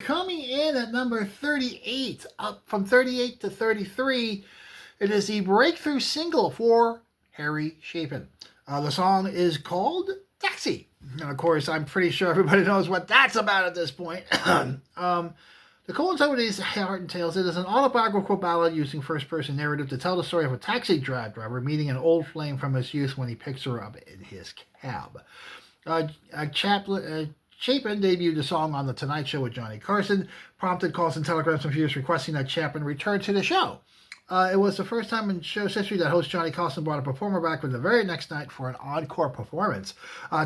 Coming in at number 38, up from 38 to 33, it is the breakthrough single for Harry Chapin. The song is called Taxi. And of course, I'm pretty sure everybody knows what that's about at this point. The Coen Company's Heart and Tales. It is an autobiographical ballad using first-person narrative to tell the story of a taxi driver meeting an old flame from his youth when he picks her up in his cab. Chapin debuted the song on The Tonight Show with Johnny Carson, prompted calls and telegrams from viewers requesting that Chapin return to the show. It was the first time in show's history that host Johnny Carson brought a performer back for the very next night for an encore performance.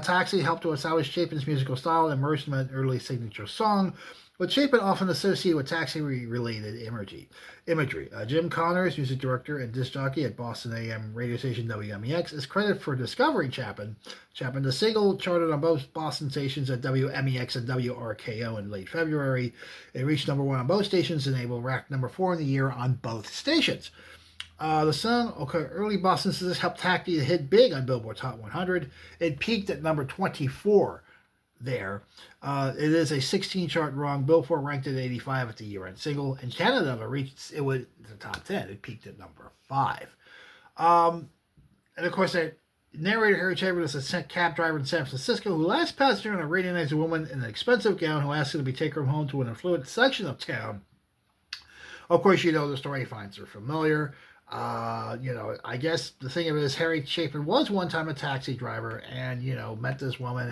Taxi helped to establish Chapin's musical style and immersed him in an early signature song, with Chapin often associated with taxi-related imagery. Jim Connors, music director and disc jockey at Boston AM radio station WMEX, is credited for discovering Chapin. The single charted on both Boston stations at WMEX and WRKO in late February. It reached number one on both stations and able ranked number 4 in the year on both stations. The song, early Boston success helped Taxi to hit big on Billboard's Hot 100. It peaked at number 24 there. It is a 16 chart run. Billboard ranked it 85 at the year-end single. In Canada, it was the top 10. It peaked at number 5. And of course, the narrator Harry Chapin is a cab driver in San Francisco who last passenger on a rainy night is a woman in an expensive gown who asks him to take her home to an affluent section of town. Of course, you know the story. He finds her familiar. I guess the thing of it is Harry Chapin was one time a taxi driver and, met this woman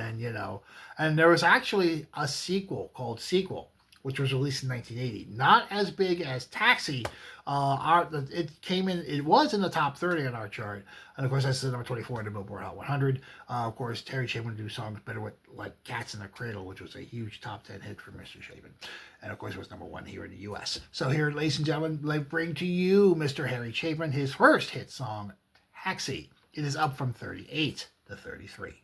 and there was actually a sequel called Sequel, which was released in 1980. Not as big as Taxi. It was in the top 30 on our chart. And of course, that's the number 24 in the Billboard Hot 100. Of course, Harry Chapin would do songs better with like Cats in the Cradle, which was a huge top 10 hit for Mr. Chapin. And of course, it was number 1 here in the U.S. So here, ladies and gentlemen, I bring to you Mr. Harry Chapin, his first hit song, Taxi. It is up from 38 to 33.